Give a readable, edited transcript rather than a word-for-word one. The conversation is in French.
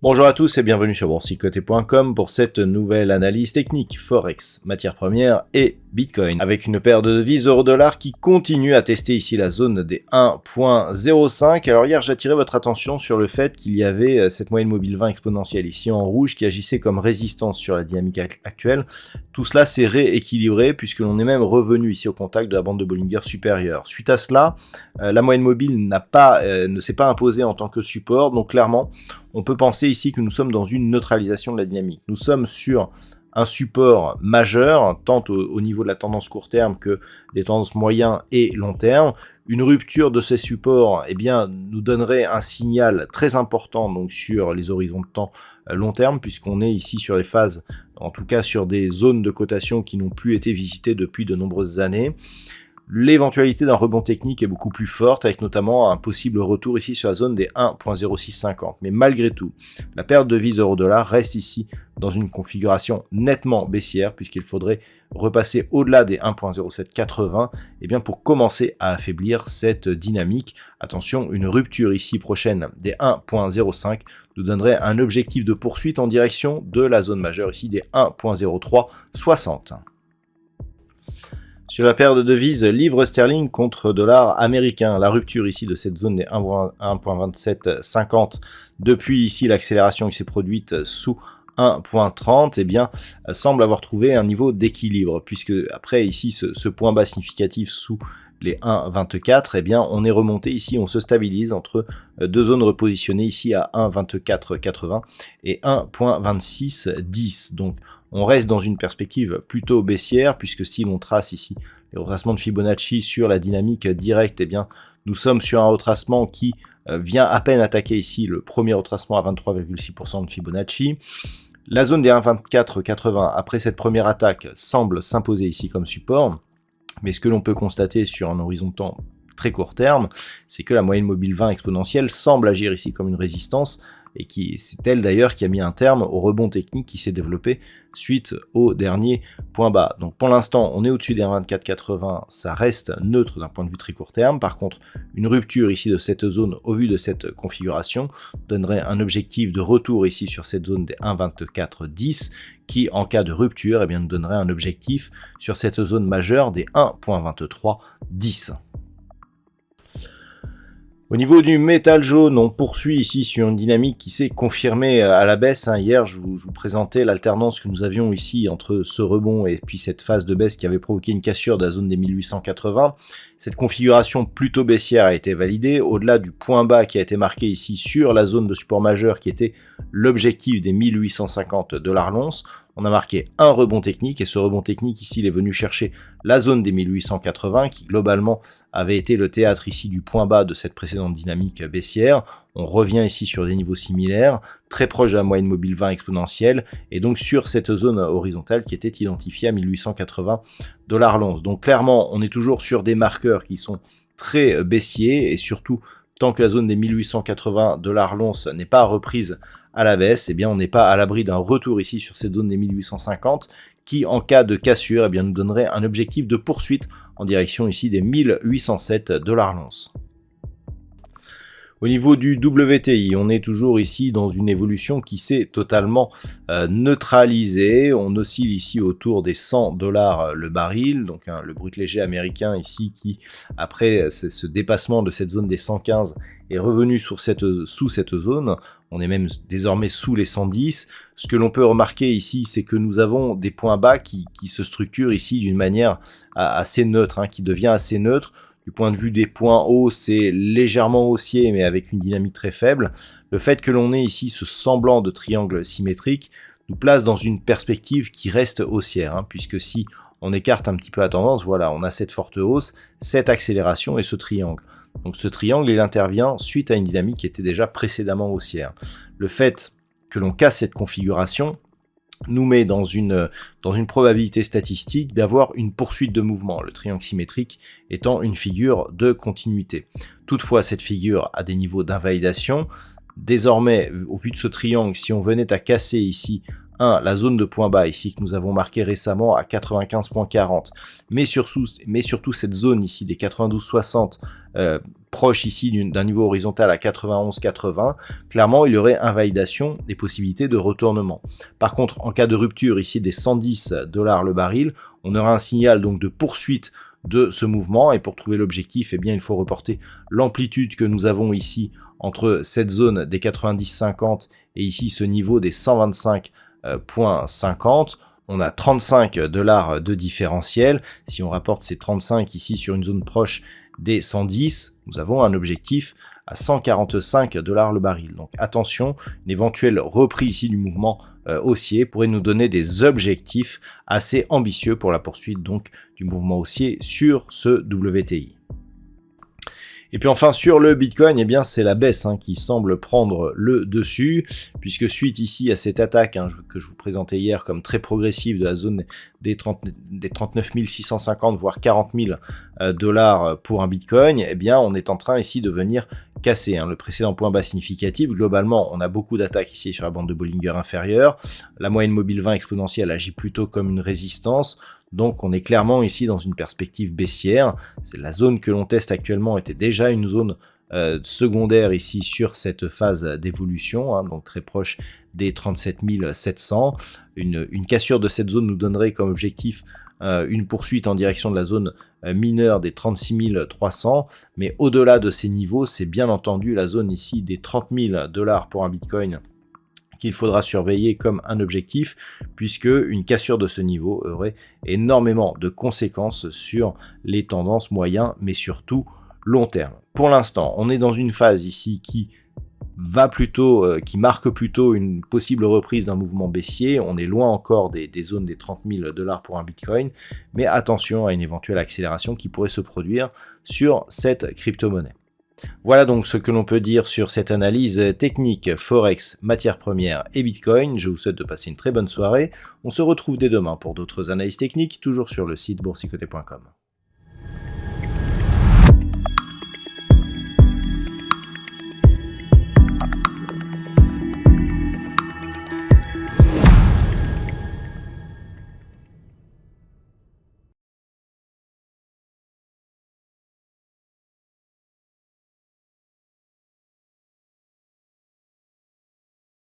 Bonjour à tous et bienvenue sur boursicoté.com pour cette nouvelle analyse technique Forex, matières premières et Bitcoin, avec une paire de devises euro-dollar qui continue à tester ici la zone des 1.05. Alors hier j'attirais votre attention sur le fait qu'il y avait cette moyenne mobile 20 exponentielle ici en rouge qui agissait comme résistance sur la dynamique actuelle. Tout cela s'est rééquilibré puisque l'on est même revenu ici au contact de la bande de Bollinger supérieure. Suite à cela, la moyenne mobile ne s'est pas imposée en tant que support, donc clairement on peut penser ici que nous sommes dans une neutralisation de la dynamique. Nous sommes sur un support majeur, tant au niveau de la tendance court terme que des tendances moyen et long terme. Une rupture de ces supports nous donnerait un signal très important donc, sur les horizons de temps long terme, puisqu'on est ici sur les phases, en tout cas sur des zones de cotation qui n'ont plus été visitées depuis de nombreuses années. L'éventualité d'un rebond technique est beaucoup plus forte, avec notamment un possible retour ici sur la zone des 1.0650. Mais malgré tout, la perte de devise euro-dollar reste ici dans une configuration nettement baissière, puisqu'il faudrait repasser au-delà des 1.0780 pour commencer à affaiblir cette dynamique. Attention, une rupture ici prochaine des 1.05 nous donnerait un objectif de poursuite en direction de la zone majeure ici des 1.0360. Sur la paire de devises livre sterling contre dollar américain, la rupture ici de cette zone des 1.2750 depuis ici l'accélération qui s'est produite sous 1.30 semble avoir trouvé un niveau d'équilibre, puisque après ici ce point bas significatif sous les 1.24, on est remonté ici, on se stabilise entre deux zones repositionnées ici à 1.2480 et 1.2610. Donc on reste dans une perspective plutôt baissière, puisque si l'on trace ici les retracements de Fibonacci sur la dynamique directe, nous sommes sur un retracement qui vient à peine attaquer ici le premier retracement à 23,6% de Fibonacci. La zone des 1.2480 après cette première attaque semble s'imposer ici comme support, mais ce que l'on peut constater sur un horizon de temps très court terme, c'est que la moyenne mobile 20 exponentielle semble agir ici comme une résistance, et c'est elle d'ailleurs qui a mis un terme au rebond technique qui s'est développé suite au dernier point bas. Donc pour l'instant, on est au-dessus des 1.2480, ça reste neutre d'un point de vue très court terme. Par contre, une rupture ici de cette zone au vu de cette configuration donnerait un objectif de retour ici sur cette zone des 1.2410 qui, en cas de rupture, nous donnerait un objectif sur cette zone majeure des 1.2310. Au niveau du métal jaune, on poursuit ici sur une dynamique qui s'est confirmée à la baisse. Hier, je vous présentais l'alternance que nous avions ici entre ce rebond et puis cette phase de baisse qui avait provoqué une cassure de la zone des 1880. Cette configuration plutôt baissière a été validée, au-delà du point bas qui a été marqué ici sur la zone de support majeur qui était l'objectif des 1850 $ l'once. On a marqué un rebond technique, et ce rebond technique ici il est venu chercher la zone des 1880 qui globalement avait été le théâtre ici du point bas de cette précédente dynamique baissière. On revient ici sur des niveaux similaires, très proches de la moyenne mobile 20 exponentielle, et donc sur cette zone horizontale qui était identifiée à 1880 $ l'once. Donc clairement, on est toujours sur des marqueurs qui sont très baissiers, et surtout, tant que la zone des 1880 $ l'once n'est pas reprise à la baisse, on n'est pas à l'abri d'un retour ici sur cette zone des 1850 qui, en cas de cassure, nous donnerait un objectif de poursuite en direction ici des 1807 $ l'once. Au niveau du WTI, on est toujours ici dans une évolution qui s'est totalement neutralisée. On oscille ici autour des 100 $ le baril, donc le brut léger américain ici qui, après ce dépassement de cette zone des 115, est revenu sous cette zone. On est même désormais sous les 110. Ce que l'on peut remarquer ici, c'est que nous avons des points bas qui se structurent ici d'une manière assez neutre, qui devient assez neutre. Du point de vue des points hauts, c'est légèrement haussier, mais avec une dynamique très faible. Le fait que l'on ait ici ce semblant de triangle symétrique nous place dans une perspective qui reste haussière, puisque si on écarte un petit peu la tendance, voilà, on a cette forte hausse, cette accélération et ce triangle. Donc ce triangle, il intervient suite à une dynamique qui était déjà précédemment haussière. Le fait que l'on casse cette configuration nous met dans une probabilité statistique d'avoir une poursuite de mouvement, le triangle symétrique étant une figure de continuité. Toutefois, cette figure a des niveaux d'invalidation. Désormais, au vu de ce triangle, si on venait à casser ici la zone de point bas ici que nous avons marqué récemment à 95.40, mais surtout cette zone ici des 92.60 proche ici d'un niveau horizontal à 91.80, clairement il y aurait invalidation des possibilités de retournement. Par contre, en cas de rupture ici des 110 $ le baril, on aura un signal donc de poursuite de ce mouvement, et pour trouver l'objectif, eh bien il faut reporter l'amplitude que nous avons ici entre cette zone des 90.50 et ici ce niveau des 125.50. On a 35 $ de différentiel. Si on rapporte ces 35 ici sur une zone proche des 110, nous avons un objectif à 145 $ le baril. Donc attention, une éventuelle reprise ici du mouvement haussier pourrait nous donner des objectifs assez ambitieux pour la poursuite donc du mouvement haussier sur ce WTI. Et puis enfin sur le Bitcoin, eh bien c'est la baisse qui semble prendre le dessus, puisque suite ici à cette attaque que je vous présentais hier comme très progressive de la zone des 39 650 voire 40 000 $ pour un Bitcoin, eh bien on est en train ici de venir casser le précédent point bas significatif. Globalement, on a beaucoup d'attaques ici sur la bande de Bollinger inférieure. La moyenne mobile 20 exponentielle agit plutôt comme une résistance. Donc on est clairement ici dans une perspective baissière. C'est la zone que l'on teste actuellement était déjà une zone secondaire ici sur cette phase d'évolution, donc très proche des 37 700. Une cassure de cette zone nous donnerait comme objectif une poursuite en direction de la zone mineure des 36 300, mais au-delà de ces niveaux, c'est bien entendu la zone ici des 30 000 $ pour un Bitcoin qu'il faudra surveiller comme un objectif, puisque une cassure de ce niveau aurait énormément de conséquences sur les tendances moyen, mais surtout long terme. Pour l'instant, on est dans une phase ici qui marque plutôt une possible reprise d'un mouvement baissier. On est loin encore des zones des 30 000 $ pour un Bitcoin, mais attention à une éventuelle accélération qui pourrait se produire sur cette crypto-monnaie. Voilà donc ce que l'on peut dire sur cette analyse technique Forex, matières premières et Bitcoin. Je vous souhaite de passer une très bonne soirée. On se retrouve dès demain pour d'autres analyses techniques, toujours sur le site boursicoté.com.